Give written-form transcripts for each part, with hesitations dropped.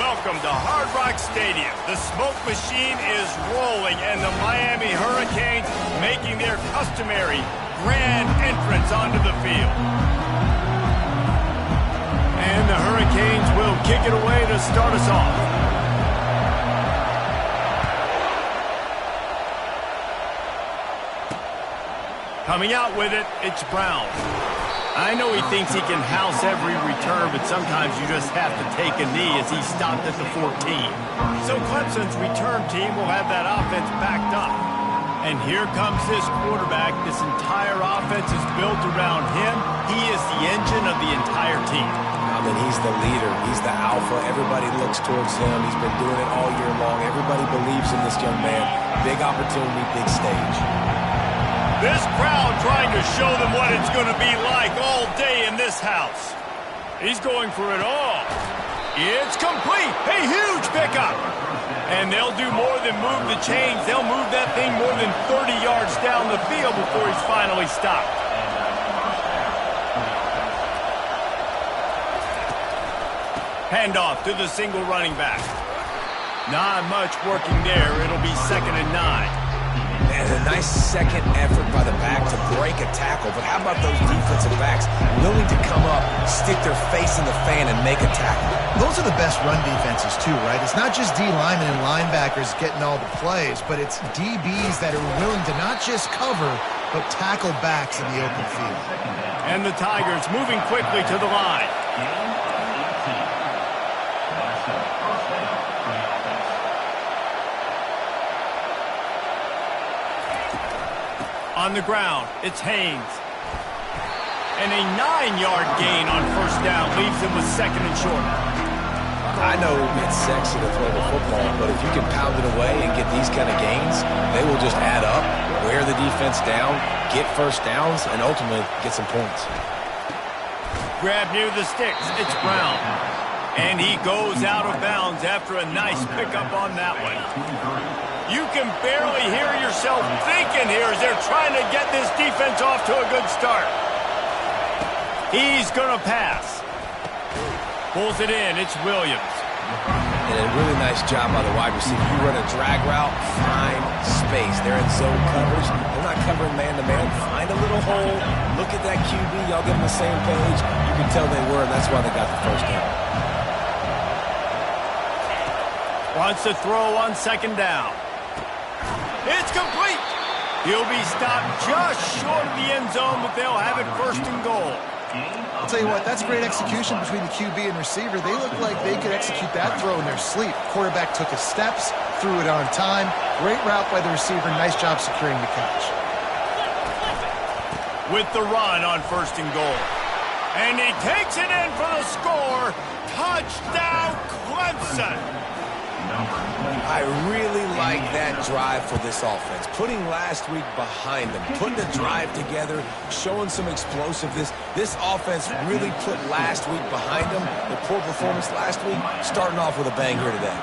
welcome to Hard Rock Stadium. The smoke machine is rolling, and the Miami Hurricanes making their customary grand entrance onto the field. And the Hurricanes will kick it away to start us off. Coming out with it, it's Brown. I know he thinks he can house every return, but sometimes you just have to take a knee as he stopped at the 14. So Clemson's return team will have that offense backed up. And here comes this quarterback. This entire offense is built around him. He is the engine of the entire team. I mean, he's the leader. He's the alpha. Everybody looks towards him. He's been doing it all year long. Everybody believes in this young man. Big opportunity, big stage. This crowd trying to show them what it's going to be like all day in this house. He's going for it all. It's complete. A huge pickup. And they'll do more than move the chains. They'll move that thing more than 30 yards down the field before he's finally stopped. Handoff to the single running back. Not much working there. It'll be 2nd and 9. And a nice second effort by the back to break a tackle. But how about those defensive backs willing to come up, stick their face in the fan, and make a tackle? Those are the best run defenses, too, right? It's not just D linemen and linebackers getting all the plays, but it's DBs that are willing to not just cover, but tackle backs in the open field. And the Tigers moving quickly to the line. On the ground, it's Haynes. And a 9-yard gain on first down leaves him with 2nd and short. I know it's sexy to throw the football, but if you can pound it away and get these kind of gains, they will just add up, wear the defense down, get first downs, and ultimately get some points. Grab near the sticks, it's Brown. And he goes out of bounds after a nice pickup on that one. You can barely hear yourself thinking here as they're trying to get this defense off to a good start. He's going to pass. Pulls it in. It's Williams. And a really nice job by the wide receiver. You run a drag route, find space. They're in zone coverage. They're not covering man-to-man. Find a little hole. Look at that QB. Y'all get on the same page. You can tell they were, and that's why they got the first down. Wants to throw on 2nd down. It's complete. He'll be stopped just short of the end zone, but they'll have it 1st and goal. I'll tell you what, that's great execution between the QB and receiver. They look like they could execute that throw in their sleep. Quarterback took his steps, threw it on time. Great route by the receiver. Nice job securing the catch. With the run on 1st and goal. And he takes it in for the score. Touchdown, Clemson. I really like that drive for this offense. Putting last week behind them, putting the drive together, showing some explosiveness. This offense really put last week behind them. The poor performance last week, starting off with a bang here today.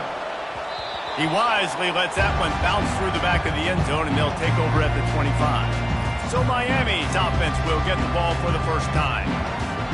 He wisely lets that one bounce through the back of the end zone, and they'll take over at the 25. So Miami's offense will get the ball for the first time.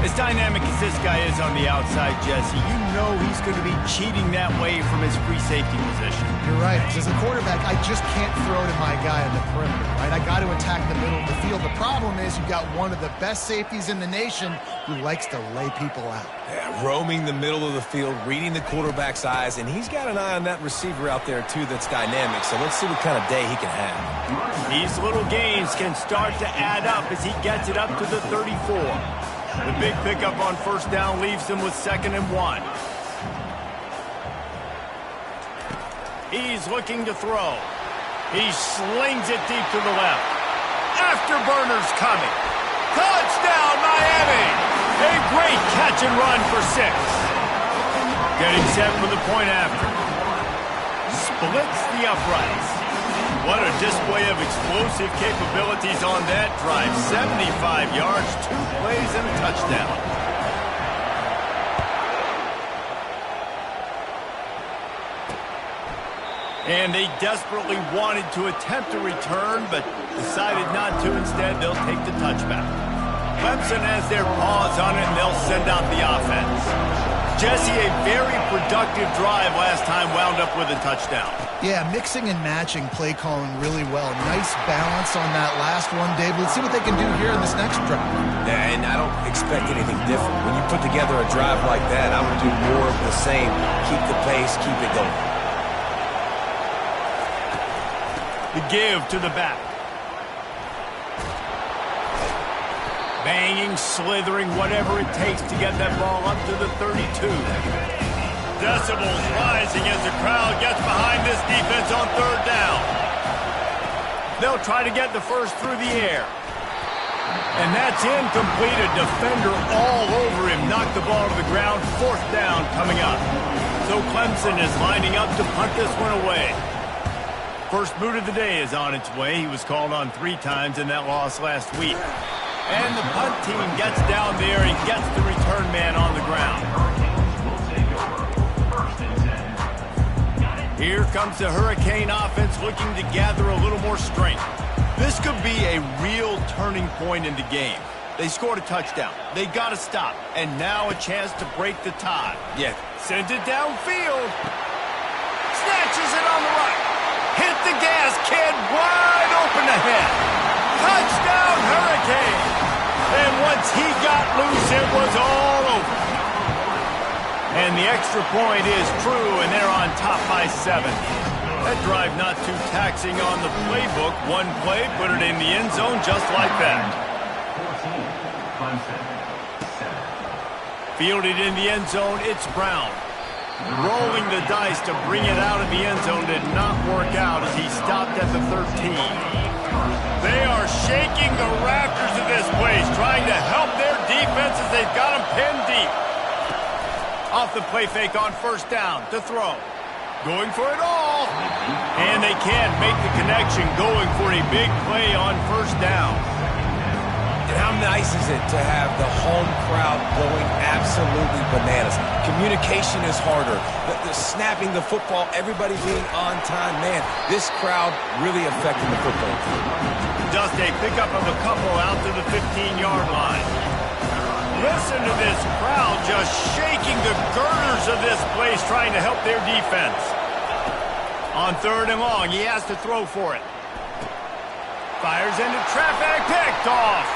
As dynamic as this guy is on the outside, Jesse, you know he's going to be cheating that way from his free safety position. You're right. As a quarterback, I just can't throw to my guy on the perimeter, right? I got to attack the middle of the field. The problem is you've got one of the best safeties in the nation who likes to lay people out. Yeah, roaming the middle of the field, reading the quarterback's eyes, and he's got an eye on that receiver out there, too, that's dynamic. So let's see what kind of day he can have. These little gains can start to add up as he gets it up to the 34. The big pickup on 1st down leaves him with 2nd and 1. He's looking to throw. He slings it deep to the left. Afterburner's coming. Touchdown, Miami! A great catch and run for 6. Getting set for the point after. Splits the uprights. What a display of explosive capabilities on that drive. 75 yards, 2 plays, and a touchdown. And they desperately wanted to attempt a return, but decided not to. Instead, they'll take the touchback. Clemson has their paws on it, and they'll send out the offense. Jesse, a very productive drive last time wound up with a touchdown. Yeah, mixing and matching play calling really well. Nice balance on that last one, Dave. Let's see what they can do here in this next drive. Yeah, and I don't expect anything different. When you put together a drive like that, I would do more of the same. Keep the pace, keep it going. The give to the back. Banging, slithering, whatever it takes to get that ball up to the 32. Decibels rising as the crowd gets behind this defense on third down. They'll try to get the first through the air. And that's incomplete. A defender all over him. Knocked the ball to the ground. Fourth down coming up. So Clemson is lining up to punt this one away. First boot of the day is on its way. He was called on 3 times in that loss last week. And the punt team gets down there and gets the return man on the ground. Here comes the Hurricane offense looking to gather a little more strength. This could be a real turning point in the game. They scored a touchdown. They got to stop. And now a chance to break the tie. Yeah. Sends it downfield. Snatches it on the right. Hit the gas, kid. Wide open ahead. Touchdown, Hurricane. And once he got loose, it was all over. And the extra point is true, and they're on top by 7. That drive not too taxing on the playbook. One play, put it in the end zone just like that. Fielded in the end zone, it's Brown. Rolling the dice to bring it out of the end zone did not work out as he stopped at the 13. They are shaking the rafters of this place, trying to help their defense as they've got them pinned deep. Off the play fake on first down to throw. Going for it all. And they can't make the connection, going for a big play on first down. And how nice is it to have the home crowd going absolutely bananas? Communication is harder. The snapping the football, everybody being on time. Man, this crowd really affecting the football team. Just a pickup of a couple out to the 15-yard line. Listen to this crowd just shaking the girders of this place, trying to help their defense. On third and long, he has to throw for it. Fires into traffic, picked off.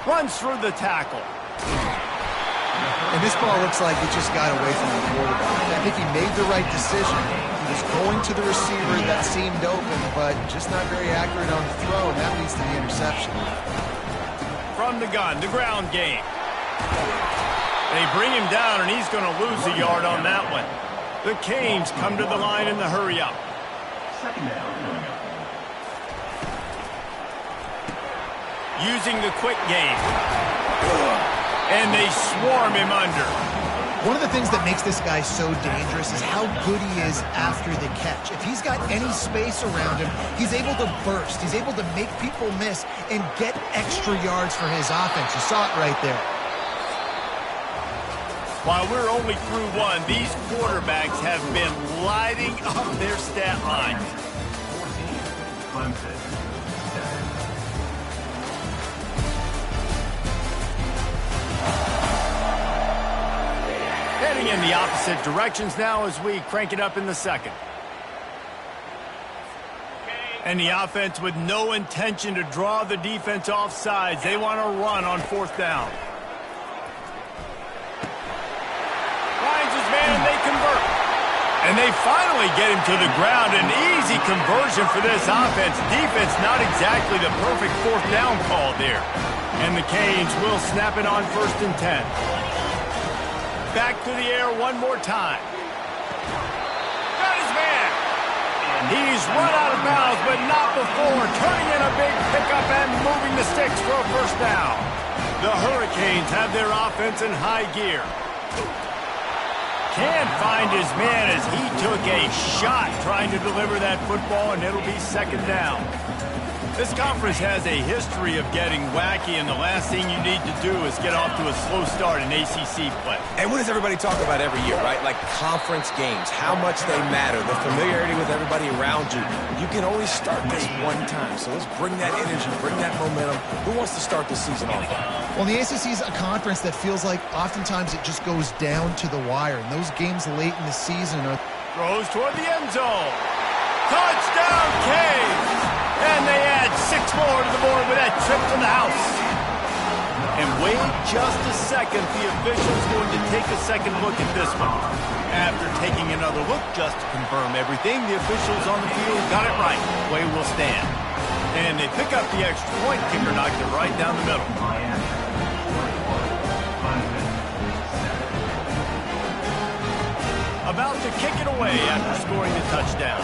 Runs through the tackle. And this ball looks like it just got away from the quarterback. I think he made the right decision. He was going to the receiver that seemed open, but just not very accurate on the throw, and that leads to the interception. From the gun, the ground game. They bring him down, and he's going to lose a yard on that one. The Canes come to the line in the hurry-up. Second down. Using the quick game. And they swarm him under. One of the things that makes this guy so dangerous is how good he is after the catch. If he's got any space around him, he's able to burst. He's able to make people miss and get extra yards for his offense. You saw it right there. While we're only through one, these quarterbacks have been lighting up their stat line. 14, Clemson. Heading in the opposite directions now as we crank it up in the second. And the offense with no intention to draw the defense off sides. They want to run on fourth down. Finds his man, they convert. And they finally get him to the ground. An easy conversion for this offense. Defense not exactly the perfect fourth down call there. And the Canes will snap it on 1st and 10. Back to the air one more time. Got his man. And he's run out of bounds, but not before. Turning in a big pickup and moving the sticks for a first down. The Hurricanes have their offense in high gear. Can't find his man as he took a shot trying to deliver that football, and it'll be second down. This conference has a history of getting wacky, and the last thing you need to do is get off to a slow start in ACC play. And what does everybody talk about every year, right? Like conference games, how much they matter, the familiarity with everybody around you. You can only start this one time, so let's bring that energy, bring that momentum. Who wants to start the season off? Well, the ACC is a conference that feels like oftentimes it just goes down to the wire. And those games late in the season are... Throws toward the end zone. Touchdown, Canes! And they add 6 more to the board with that trip to the house. And wait just a second. The official's going to take a second look at this one. After taking another look just to confirm everything, the officials on the field got it right. Play will stand. And they pick up the extra point. Kicker knocked it right down the middle. About to kick it away after scoring the touchdown.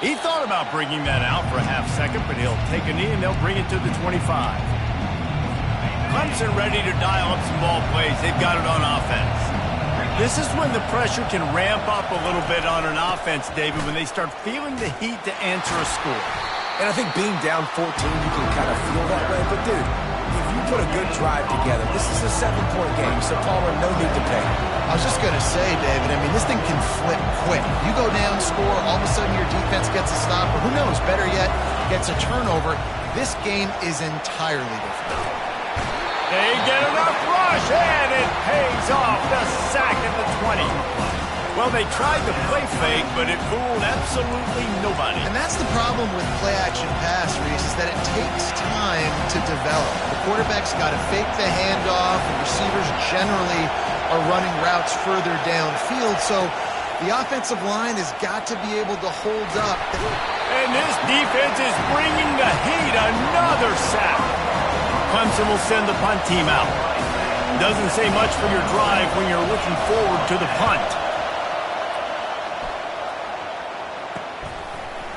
He thought about bringing that out for a half second, but he'll take a knee and they'll bring it to the 25. Clemson ready to dial up some ball plays. They've got it on offense. This is when the pressure can ramp up a little bit on an offense, David, when they start feeling the heat to answer a score. And I think being down 14, you can kind of feel that way. But, dude, if you put a good drive together, this is a 7-point game, so Palmer, no need to pay. I was just going to say, David, I mean, this thing can flip quick. You go down, score, all of a sudden your defense gets a stop, or who knows, better yet, gets a turnover. This game is entirely different. They get enough rush, and it pays off. The sack at the 20. Well, they tried to play fake, but it fooled absolutely nobody. And that's the problem with play-action pass, Reese, is that it takes time to develop. The quarterback's got to fake the handoff, and receivers generally are running routes further downfield, so the offensive line has got to be able to hold up. And this defense is bringing the heat. Another sack. Clemson will send the punt team out. Doesn't say much for your drive when you're looking forward to the punt.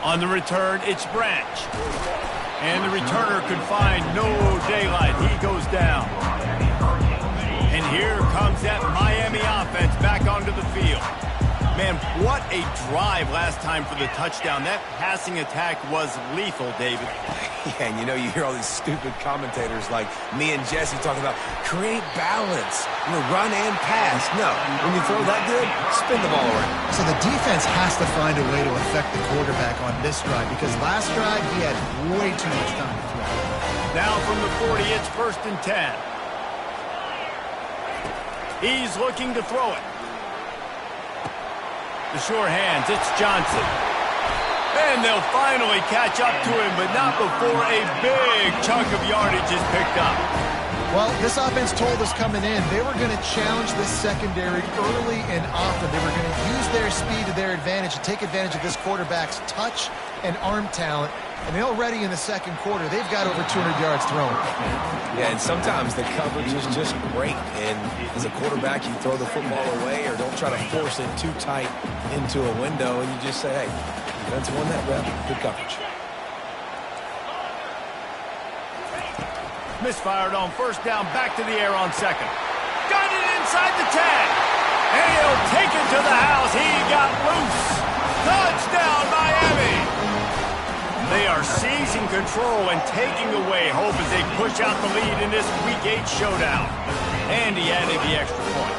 On the return, it's Branch. And the returner could find no daylight. He goes down. And here comes that Miami offense back onto the field. Man, what a drive last time for the touchdown. That passing attack was lethal, David. Yeah, and you know, you hear all these stupid commentators like me and Jesse talking about create balance, run and pass. No, when you throw that good, spin the ball around. So the defense has to find a way to affect the quarterback on this drive, because last drive he had way too much time to throw. Now from the 40, it's 1st and 10. He's looking to throw it. The sure hands, it's Johnson. And they'll finally catch up to him, but not before a big chunk of yardage is picked up. Well, this offense told us coming in they were going to challenge this secondary early and often. They were going to use their speed to their advantage and take advantage of this quarterback's touch and arm talent. And already in the second quarter, they've got over 200 yards thrown. Yeah, and sometimes the coverage is just great. And as a quarterback, you throw the football away or don't try to force it too tight into a window, and you just say, hey, defense won that rep. Good coverage. Misfired on 1st down, back to the air on 2nd. Got it inside the 10. And he'll take it to the house. He got loose. Touchdown, Miami. They are seizing control and taking away hope as they push out the lead in this Week 8 showdown. And he added the extra point.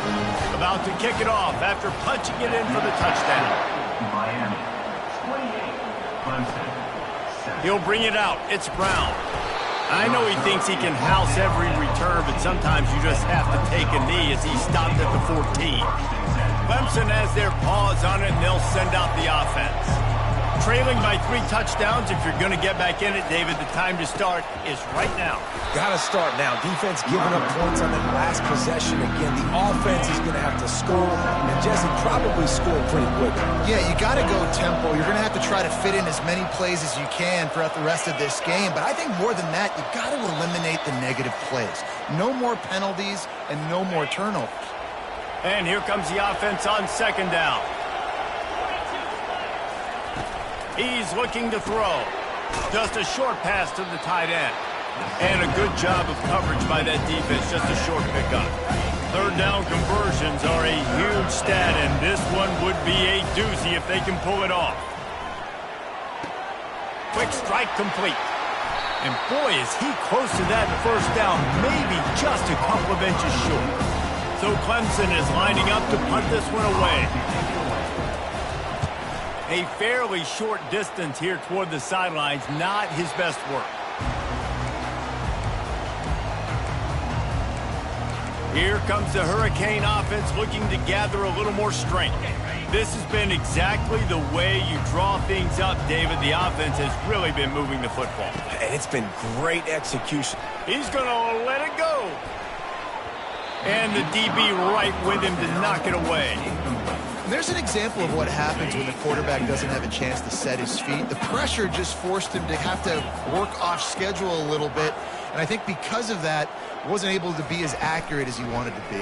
About to kick it off after punching it in for the touchdown. Miami, 28, Clemson, 7. He'll bring it out. It's Brown. I know he thinks he can house every return, but sometimes you just have to take a knee as he stopped at the 14. Clemson has their paws on it, and they'll send out the offense. Trailing by 3 touchdowns, if you're going to get back in it, David, the time to start is right now. Got to start now. Defense giving up points on that last possession. Again, the offense is going to have to score, and Jesse probably scored pretty quick. Yeah, you got to go tempo. You're going to have to try to fit in as many plays as you can throughout the rest of this game. But I think more than that, you got to eliminate the negative plays. No more penalties and no more turnovers. And here comes the offense on 2nd down. He's looking to throw. Just a short pass to the tight end. And a good job of coverage by that defense, just a short pickup. Third down conversions are a huge stat, and this one would be a doozy if they can pull it off. Quick strike complete. And boy, is he close to that first down, maybe just a couple of inches short. So Clemson is lining up to punt this one away. A fairly short distance here toward the sidelines, not his best work. Here comes the Hurricane offense looking to gather a little more strength. This has been exactly the way you draw things up, David. The offense has really been moving the football. And it's been great execution. He's going to let it go. And the DB right with him to knock it away. There's an example of what happens when the quarterback doesn't have a chance to set his feet. The pressure just forced him to have to work off schedule a little bit. And I think because of that, wasn't able to be as accurate as he wanted to be.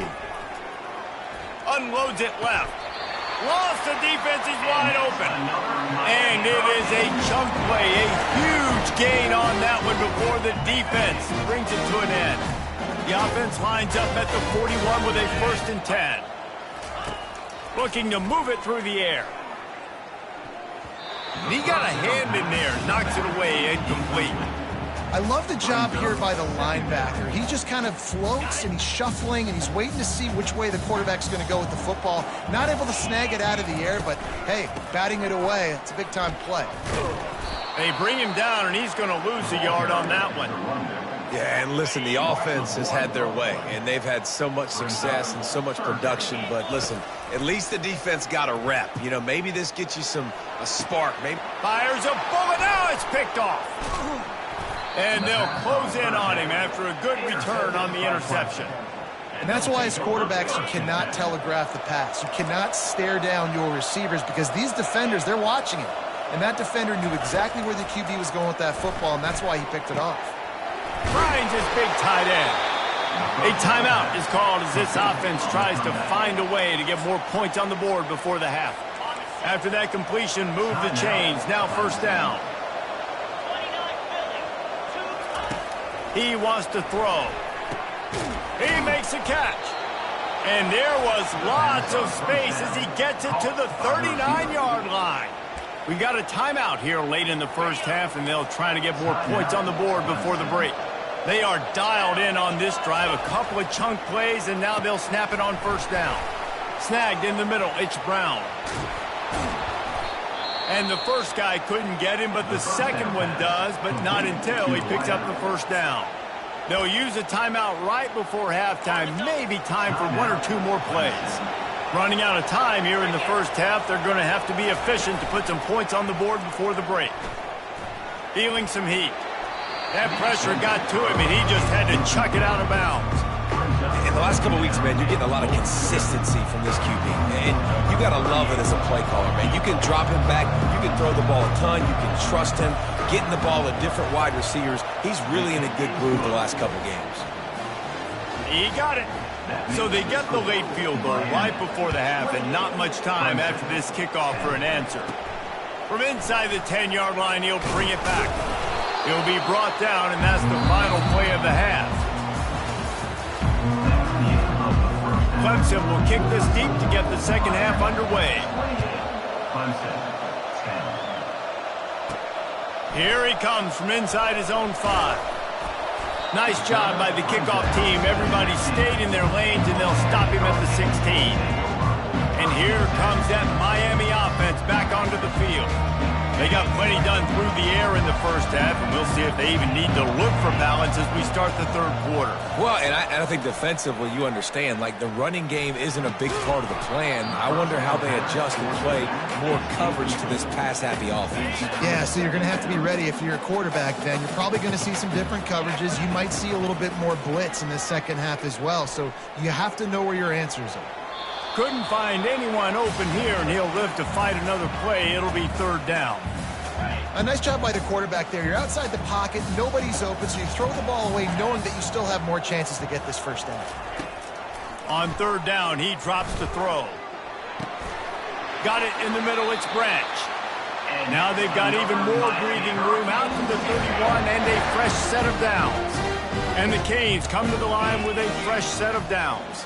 Unloads it left. Lost, the defense is wide open. And it is a chunk play, a huge gain on that one before the defense brings it to an end. The offense lines up at the 41 with a 1st and 10. Looking to move it through the air. He got a hand in there, knocks it away, incomplete. I love the job here by the linebacker. He just kind of floats, and he's shuffling, and he's waiting to see which way the quarterback's going to go with the football. Not able to snag it out of the air, but, hey, batting it away, it's a big-time play. They bring him down, and he's going to lose a yard on that one. Yeah, and listen, the offense has had their way, and they've had so much success and so much production. But listen, at least the defense got a rep. You know, maybe this gets you a spark. Maybe fires a bullet. Now it's picked off. And they'll close in on him after a good return on the interception. And that's why as quarterbacks, you cannot telegraph the pass. You cannot stare down your receivers because these defenders, they're watching it. And that defender knew exactly where the QB was going with that football, and that's why he picked it off. Finds his big tight end. A timeout is called as this offense tries to find a way to get more points on the board before the half. After that completion, move the chains. Now 1st down. He wants to throw. He makes a catch. And there was lots of space as he gets it to the 39-yard line. We got a timeout here late in the first half, and they'll try to get more points on the board before the break. They are dialed in on this drive, a couple of chunk plays, and now they'll snap it on 1st down. Snagged in the middle, it's Brown. And the first guy couldn't get him, but the second one does, but not until he picks up the 1st down. They'll use a timeout right before halftime, maybe time for 1 or 2 more plays. Running out of time here in the first half, they're going to have to be efficient to put some points on the board before the break. Feeling some heat. That pressure got to him, and he just had to chuck it out of bounds. In the last couple of weeks, man, you're getting a lot of consistency from this QB. And you got to love it as a play caller, man. You can drop him back. You can throw the ball a ton. You can trust him. Getting the ball to different wide receivers. He's really in a good groove the last couple of games. He got it. So they get the late field goal right before the half, and not much time after this kickoff for an answer. From inside the 10-yard line, he'll bring it back. He'll be brought down, and that's the final play of the half. Clemson will kick this deep to get the second half underway. Here he comes from inside his own 5. Nice job by the kickoff team. Everybody stayed in their lanes, and they'll stop him at the 16. And here comes that Miami offense back onto the field. They got plenty done through the air in the first half, and we'll see if they even need to look for balance as we start the 3rd quarter. Well, and I think defensively, you understand, like the running game isn't a big part of the plan. I wonder how they adjust and play more coverage to this pass-happy offense. Yeah, so you're going to have to be ready if you're a quarterback then. You're probably going to see some different coverages. You might see a little bit more blitz in the second half as well, so you have to know where your answers are. Couldn't find anyone open here, and he'll live to fight another play. It'll be 3rd down. A nice job by the quarterback there. You're outside the pocket, nobody's open, so you throw the ball away knowing that you still have more chances to get this 1st down. On 3rd down, he drops to throw. Got it in the middle, it's Branch. Now they've got even more breathing room out to the 31 and a fresh set of downs. And the Canes come to the line with a fresh set of downs.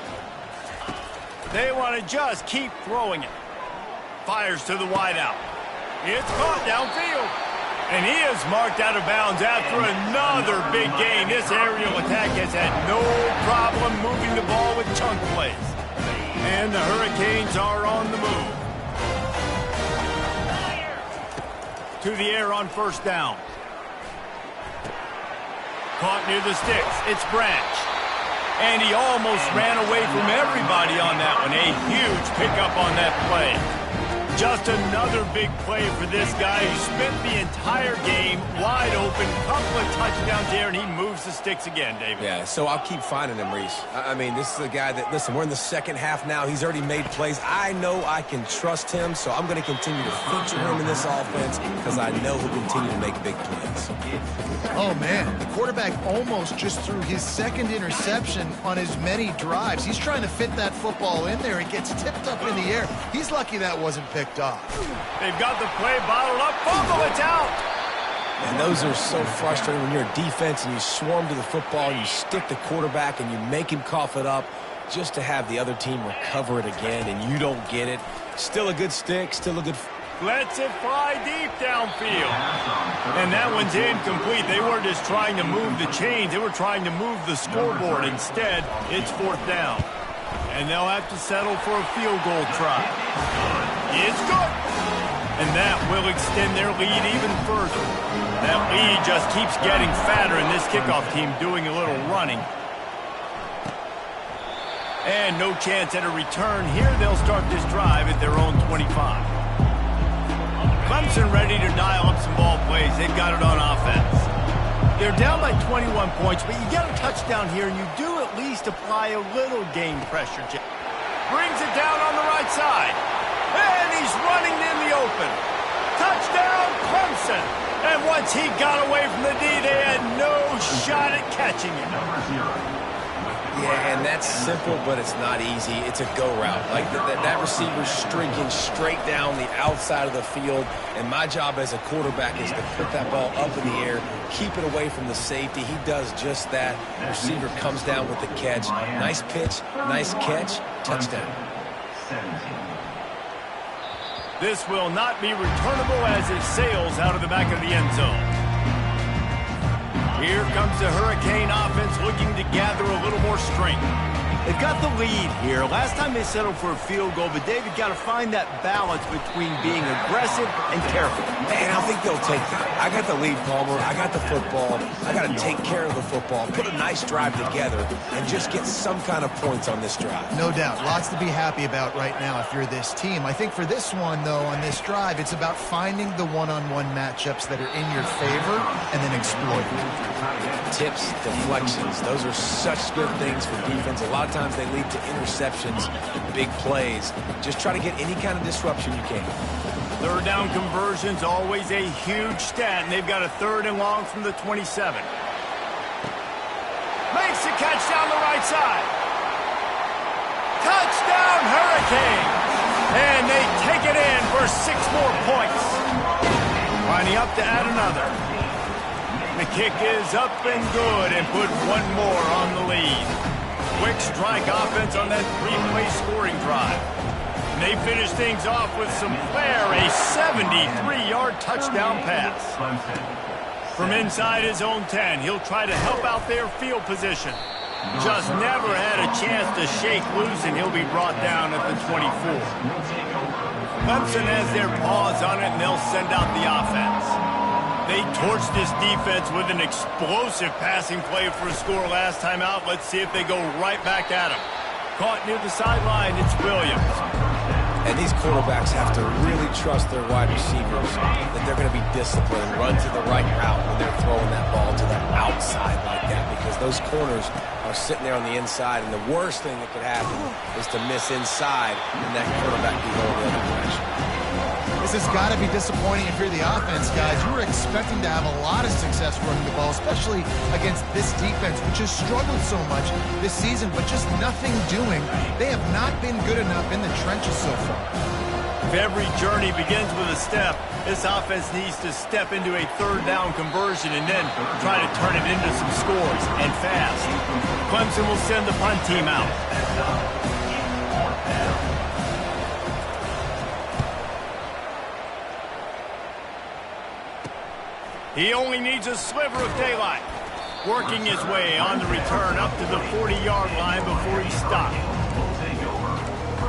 They want to just keep throwing it. Fires to the wideout. It's caught downfield. And he is marked out of bounds after another big gain. This aerial attack has had no problem moving the ball with chunk plays. And the Hurricanes are on the move. To the air on first down. Caught near the sticks. It's Branch. And he almost ran away from everybody on that one. A huge pickup on that play. Just another big play for this guy who spent the entire game wide open. Couple of touchdowns there, and he moves the sticks again, David. Yeah, so I'll keep finding him, Reese. I mean, this is a guy that, listen, we're in the second half now. He's already made plays. I know I can trust him, so I'm going to continue to feature him in this offense because I know he'll continue to make big plays. Oh, man, the quarterback almost just threw his second interception on as many drives. He's trying to fit that football in there. It gets tipped up in the air. He's lucky that wasn't picked off. They've got the play bottled up. Fumble, it's out. And those are so frustrating when you're a defense and you swarm to the football and you stick the quarterback and you make him cough it up just to have the other team recover it again and you don't get it. Still a good stick, still a good... Lets it fly deep downfield. And that one's incomplete. They weren't just trying to move the chains. They were trying to move the scoreboard. Instead, it's fourth down. And they'll have to settle for a field goal try. It's good. And that will extend their lead even further. That lead just keeps getting fatter, and this kickoff team doing a little running. And no chance at a return here. They'll start this drive at their own 25. Clemson ready to dial up some ball plays. They've got it on offense. They're down by 21 points, but you get a touchdown here, and you do at least apply a little game pressure. Brings it down on the right side. And he's running in the open. Touchdown, Clemson. And once he got away from the D, they had no shot at catching him. Yeah, and that's simple, but it's not easy. It's a go route. Like that receiver's streaking straight down the outside of the field, and my job as a quarterback is to put that ball up in the air, keep it away from the safety. He does just that. The receiver comes down with the catch. Nice pitch, nice catch, touchdown. This will not be returnable as it sails out of the back of the end zone. Here comes the Hurricane offense looking to gather a little more strength. They've got the lead here. Last time they settled for a field goal, but David got to find that balance between being aggressive and careful. Man, I think they'll take that. I got the lead, Palmer. I got the football. I got to take care of the football, put a nice drive together, and just get some kind of points on this drive. No doubt. Lots to be happy about right now if you're this team. I think for this one, though, on this drive, it's about finding the one-on-one matchups that are in your favor and then exploiting them. Tips, deflections, those are such good things for defense. A lot of times they lead to interceptions, big plays. Just try to get any kind of disruption you can. Third down conversion's always a huge stat, and they've got a third and long from the 27. Makes the catch down the right side. Touchdown, Hurricane! And they take it in for 6 more points. Lining up to add another. The kick is up and good and put one more on the lead. Quick strike offense on that 3-play scoring drive. And they finish things off with some flair, a 73-yard touchdown pass. From inside his own 10, he'll try to help out their field position. Just never had a chance to shake loose, and he'll be brought down at the 24. Clemson has their paws on it, and they'll send out the offense. They torched this defense with an explosive passing play for a score last time out. Let's see if they go right back at him. Caught near the sideline, it's Williams. And these quarterbacks have to really trust their wide receivers that they're going to be disciplined and run to the right route when they're throwing that ball to the outside like that, because those corners are sitting there on the inside, and the worst thing that could happen is to miss inside and that quarterback be going the other direction. This has got to be disappointing if you're the offense, guys. You were expecting to have a lot of success running the ball, especially against this defense, which has struggled so much this season, but just nothing doing. They have not been good enough in the trenches so far. If every journey begins with a step, this offense needs to step into a third down conversion and then try to turn it into some scores, and fast. Clemson will send the punt team out. He only needs a sliver of daylight. Working his way on the return up to the 40-yard line before he stopped.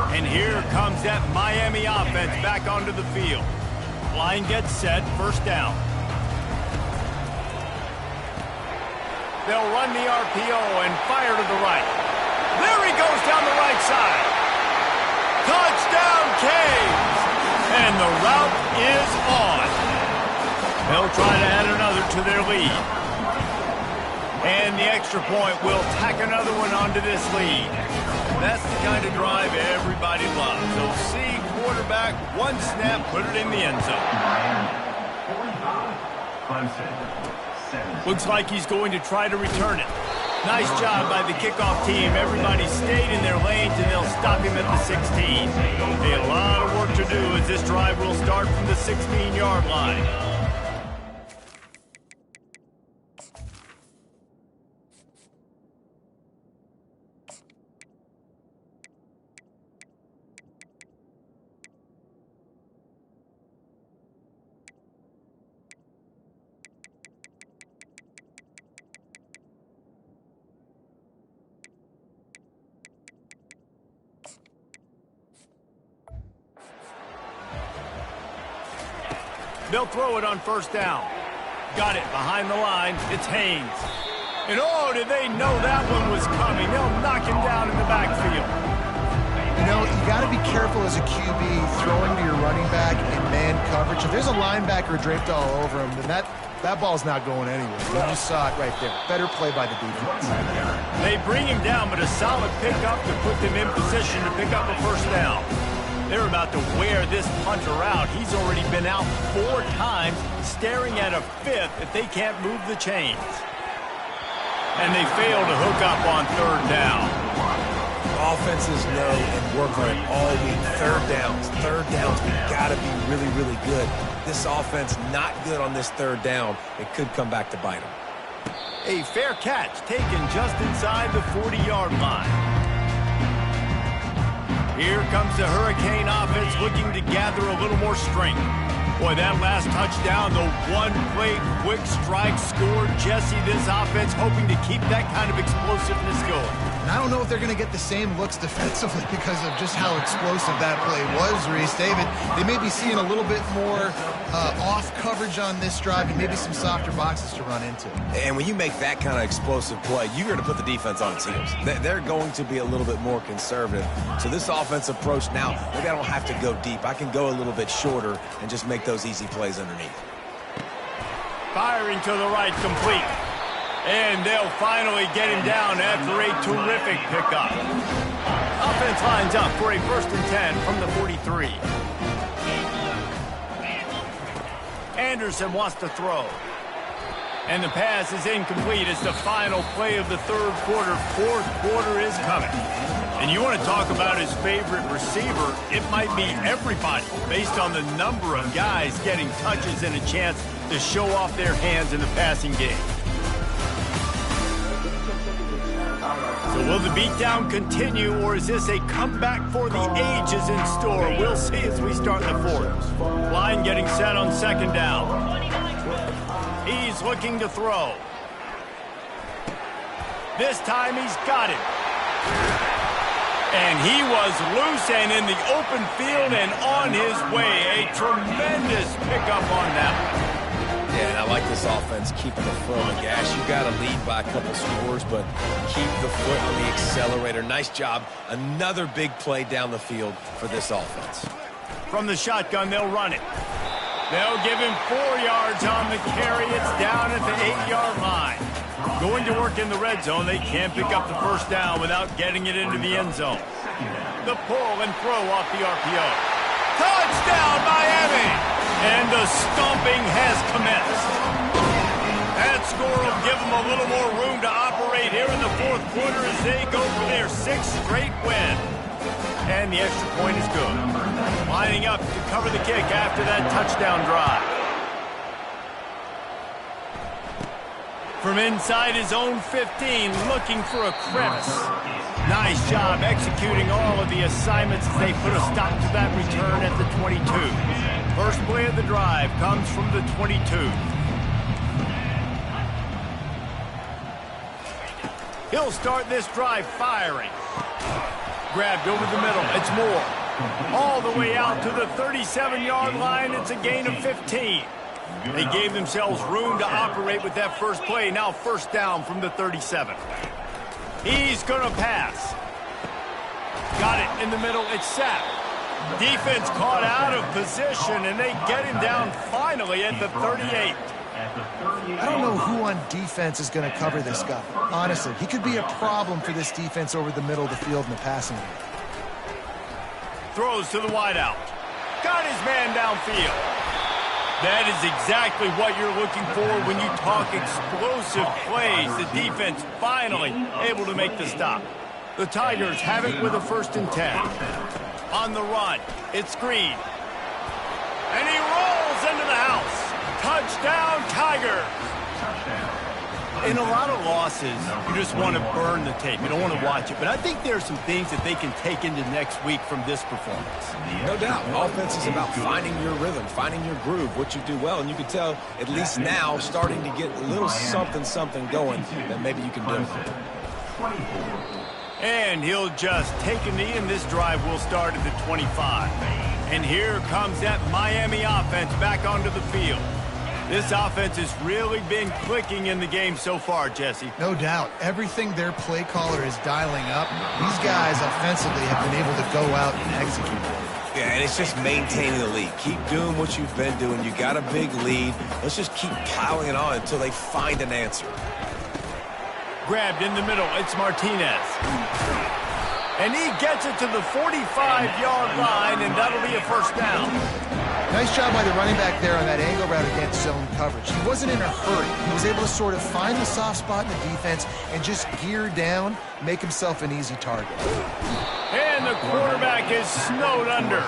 And here comes that Miami offense back onto the field. Line gets set, first down. They'll run the RPO and fire to the right. There he goes down the right side. Touchdown, Canes! And the route is on. They'll try to add another to their lead. And the extra point will tack another one onto this lead. That's the kind of drive everybody loves. So see quarterback, one snap, put it in the end zone. Looks like he's going to try to return it. Nice job by the kickoff team. Everybody stayed in their lanes, and they'll stop him at the 16. A lot of work to do as this drive will start from the 16-yard line. They'll throw it on first down. Got it behind the line. It's Haynes. And oh, did they know that one was coming? They'll knock him down in the backfield. You know, you got to be careful as a QB throwing to your running back in man coverage. If there's a linebacker draped all over him, then that ball's not going anywhere. You just saw it right there. Better play by the defense. They bring him down, but a solid pickup to put them in position to pick up a first down. They're about to wear this punter out. He's already been out 4 times, staring at a 5th if they can't move the chains. And they fail to hook up on third down. Offenses know and work on it all week. Third downs, we got to be really, really good. This offense not good on this third down. It could come back to bite them. A fair catch taken just inside the 40-yard line. Here comes the Hurricane offense looking to gather a little more strength. Boy, that last touchdown, the one-play quick strike scored. Jesse, this offense hoping to keep that kind of explosiveness going. And I don't know if they're going to get the same looks defensively because of just how explosive that play was, Reese. David, they may be seeing a little bit more off coverage on this drive and maybe some softer boxes to run into. And when you make that kind of explosive play, you're going to put the defense on its heels. They're going to be a little bit more conservative. So this offense approach now, maybe I don't have to go deep. I can go a little bit shorter and just make those easy plays underneath. Firing to the right, complete. And they'll finally get him down after a terrific pickup. Offense lines up for a 1st and 10 from the 43. Anderson wants to throw. And the pass is incomplete. It's the final play of the third quarter. Fourth quarter is coming. And you want to talk about his favorite receiver, it might be everybody based on the number of guys getting touches and a chance to show off their hands in the passing game. So will the beatdown continue, or is this a comeback for the ages in store? We'll see as we start the fourth. Line getting set on second down. He's looking to throw. This time he's got it. And he was loose and in the open field and on his way. A tremendous pickup on that one. Yeah, and I like this offense keeping the foot on the gas. You got to lead by a couple scores, but keep the foot on the accelerator. Nice job. Another big play down the field for this offense. From the shotgun, they'll run it. They'll give him 4 yards on the carry. It's down at the 8-yard line. Going to work in the red zone. They can't pick up the first down without getting it into the end zone. The pull and throw off the RPO. Touchdown, Miami! And the stomping has commenced. That score will give them a little more room to operate here in the fourth quarter as they go for their 6th straight win. And the extra point is good. Lining up to cover the kick after that touchdown drive. From inside his own 15, looking for a crevice. Nice job executing all of the assignments as they put a stop to that return at the 22. First play of the drive comes from the 22. He'll start this drive firing. Grabbed over the middle. It's Moore. All the way out to the 37-yard line. It's a gain of 15. They gave themselves room to operate with that first play. Now first down from the 37. He's going to pass. Got it in the middle. It's sacked. Defense caught out of position, and they get him down finally at the 38. I don't know who on defense is going to cover this guy. Honestly, he could be a problem for this defense over the middle of the field in the passing game. Throws to the wideout. Got his man downfield. That is exactly what you're looking for when you talk explosive plays. The defense finally able to make the stop. The Tigers have it with a 1st and 10. On the run, it's Green. And he rolls into the house. Touchdown, Tigers. In a lot of losses, you just want to burn the tape. You don't want to watch it. But I think there are some things that they can take into next week from this performance. No doubt. Offense is about finding your rhythm, finding your groove, what you do well. And you can tell, at least now, starting to get a little something going that maybe you can do. And he'll just take a knee, and this drive will start at the 25. And here comes that Miami offense back onto the field. This offense has really been clicking in the game so far, Jesse. No doubt. Everything their play caller is dialing up, these guys offensively have been able to go out and execute. Yeah, and it's just maintaining the lead. Keep doing what you've been doing. You got a big lead. Let's just keep piling it on until they find an answer. Grabbed in the middle. It's Martinez. And he gets it to the 45-yard line, and that'll be a first down. Nice job by the running back there on that angle route against zone coverage. He wasn't in a hurry. He was able to sort of find the soft spot in the defense and just gear down, make himself an easy target. And the quarterback is snowed under.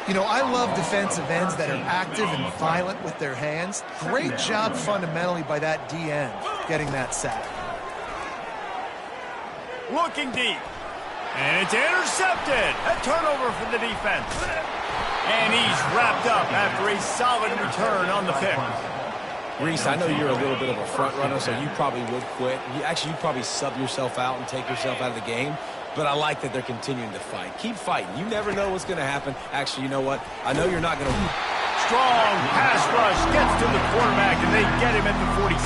You know, I love defensive ends that are active and violent with their hands. Great job fundamentally by that D end getting that sack. Looking deep. And it's intercepted. A turnover for the defense. And he's wrapped up after a solid return on the pick. Reese, I know you're a little bit of a front runner, so you probably would quit. You'd probably sub yourself out and take yourself out of the game. But I like that they're continuing to fight. Keep fighting. You never know what's going to happen. Actually, you know what? I know you're not going to... Strong pass rush gets to the quarterback, and they get him at the 46.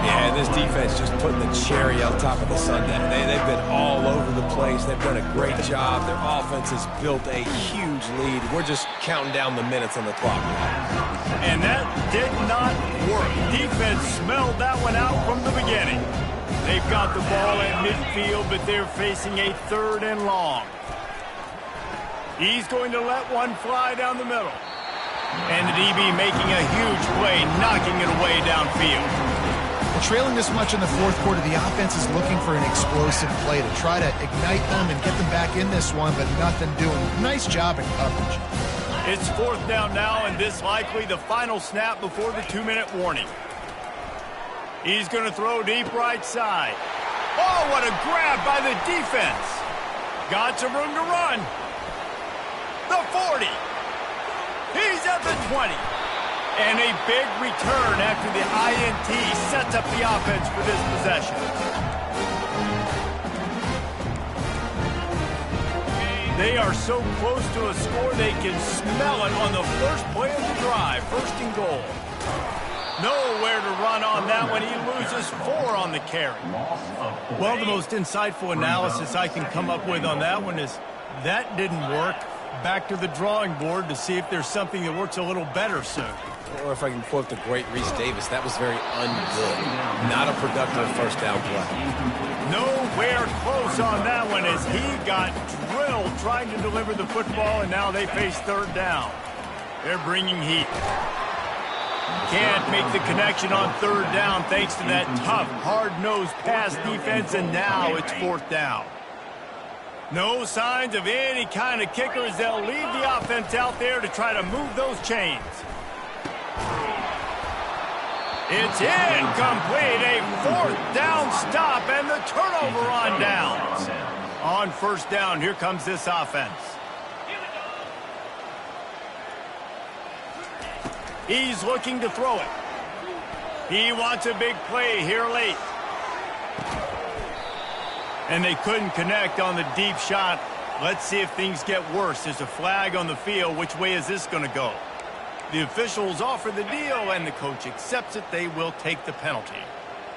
Yeah, and this defense just putting the cherry on top of the sundae. They've been all over the place. They've done a great job. Their offense has built a huge lead. We're just counting down the minutes on the clock. And that did not work. Defense smelled that one out from the beginning. They've got the ball at midfield, but they're facing a 3rd and long. He's going to let one fly down the middle. And the DB making a huge play, knocking it away downfield. Trailing this much in the 4th quarter, the offense is looking for an explosive play to try to ignite them and get them back in this one, but nothing doing. Nice job in coverage. It's 4th down now, and this likely the final snap before the 2-minute warning. He's going to throw deep right side. Oh, what a grab by the defense. Got some room to run. The 40. He's at the 20. And a big return after the INT sets up the offense for this possession. They are so close to a score they can smell it on the first play of the drive. 1st and goal. Nowhere to run on that one. He loses 4 on the carry. Well, the most insightful analysis I can come up with on that one is that didn't work. Back to the drawing board to see if there's something that works a little better soon. Or if I can quote the great Reese Davis, that was very ungood. Not a productive first down play. Nowhere close on that one as he got drilled trying to deliver the football, and now they face 3rd down. They're bringing heat. Can't make the connection on 3rd down thanks to that tough, hard-nosed pass defense, and now it's 4th down. No signs of any kind of kickers. They'll leave the offense out there to try to move those chains. It's incomplete. A fourth down stop and the turnover on downs. On first down, here comes this offense. He's looking to throw it. He wants a big play here late. And they couldn't connect on the deep shot. Let's see if things get worse. There's a flag on the field. Which way is this going to go? The officials offer the deal, and the coach accepts it. They will take the penalty.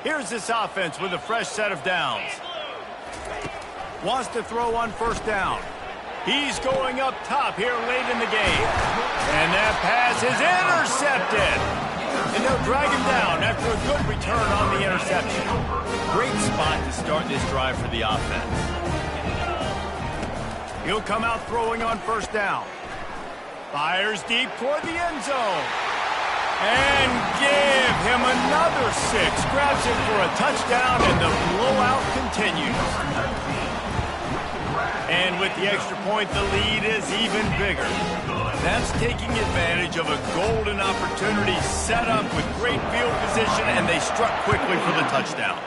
Here's this offense with a fresh set of downs. Wants to throw on first down. He's going up top here late in the game. And that pass is intercepted. And they'll drag him down after a good return on the interception. Great spot to start this drive for the offense. He'll come out throwing on first down. Fires deep toward the end zone. And give him another 6. Grabs it for a touchdown, and the blowout continues. And with the extra point, the lead is even bigger. That's taking advantage of a golden opportunity set up with great field position, and they struck quickly for the touchdown.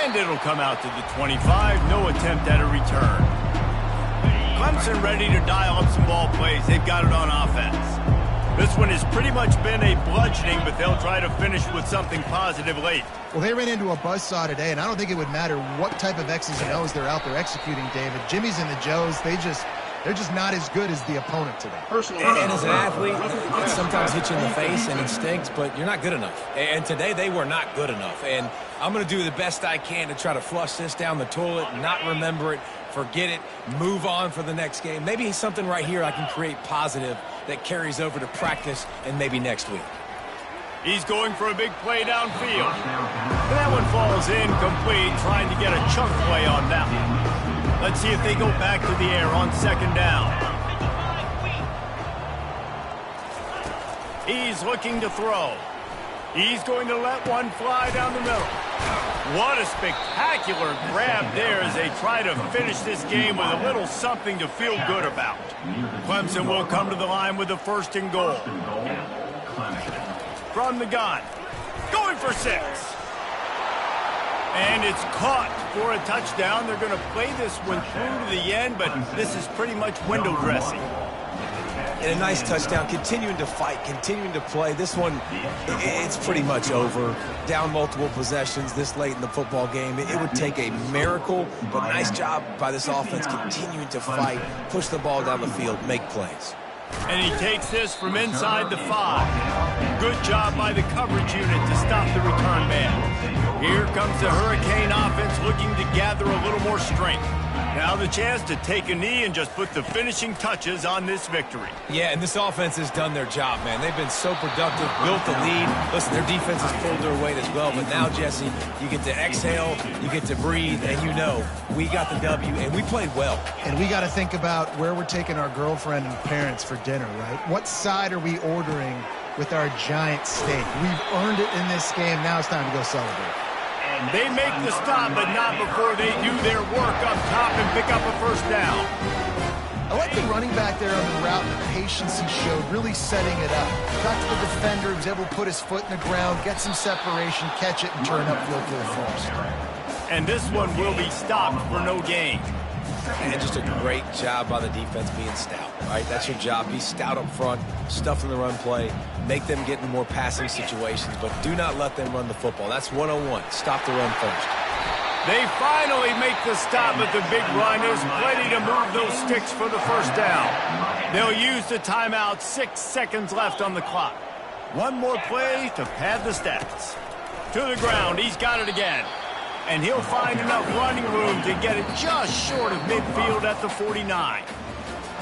And it'll come out to the 25. No attempt at a return. Clemson ready to dial up some ball plays. They've got it on offense. This one has pretty much been a bludgeoning, but they'll try to finish with something positive late. Well, they ran into a buzzsaw today, and I don't think it would matter what type of X's and O's they're out there executing, David. Jimmy's and the Joes, they're just not as good as the opponent today. And as an athlete, it sometimes hits you in the face and it stinks, but you're not good enough. And today they were not good enough. And I'm going to do the best I can to try to flush this down the toilet, not remember it, forget it, move on for the next game. Maybe something right here I can create positive that carries over to practice and maybe next week. He's going for a big play downfield. That one falls incomplete, trying to get a chunk play on that one. Let's see if they go back to the air on second down. He's looking to throw. He's going to let one fly down the middle. What a spectacular grab there as they try to finish this game with a little something to feel good about. Clemson will come to the line with a 1st and goal. From the gun. Going for 6. And it's caught for a touchdown. They're going to play this one through to the end, but this is pretty much window dressing. And a nice touchdown, continuing to fight, continuing to play. This one, it's pretty much over. Down multiple possessions this late in the football game. It would take a miracle, but nice job by this offense continuing to fight, push the ball down the field, make plays. And he takes this from inside the 5. Good job by the coverage unit to stop the return man. Here comes the Hurricane offense looking to gather a little more strength. Now the chance to take a knee and just put the finishing touches on this victory. Yeah, and this offense has done their job, man. They've been so productive, built the lead. Listen, their defense has pulled their weight as well. But now, Jesse, you get to exhale, you get to breathe, and you know we got the W, and we played well. And we got to think about where we're taking our girlfriend and parents for dinner, right? What side are we ordering with our giant steak? We've earned it in this game. Now it's time to go celebrate. They make the stop, but not before they do their work up top and pick up a 1st down. I like the running back there on the route and the patience he showed, really setting it up. Got to the defender, he was able to put his foot in the ground, get some separation, catch it, and turn upfield for the 1st. And this one will be stopped for no gain. And just a great job by the defense being stout, right? That's your job. Be stout up front, stuff in the run play, make them get in more passing situations, but do not let them run the football. That's 101. Stop the run first. They finally make the stop at the big run. There's plenty to move those sticks for the 1st down. They'll use the timeout. 6 seconds left on the clock. One more play to pad the stats. To the ground. He's got it again. And he'll find enough running room to get it just short of midfield at the 49.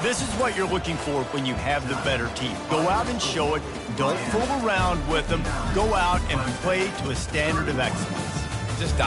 This is what you're looking for when you have the better team. Go out and show it. Don't fool around with them. Go out and play to a standard of excellence. Just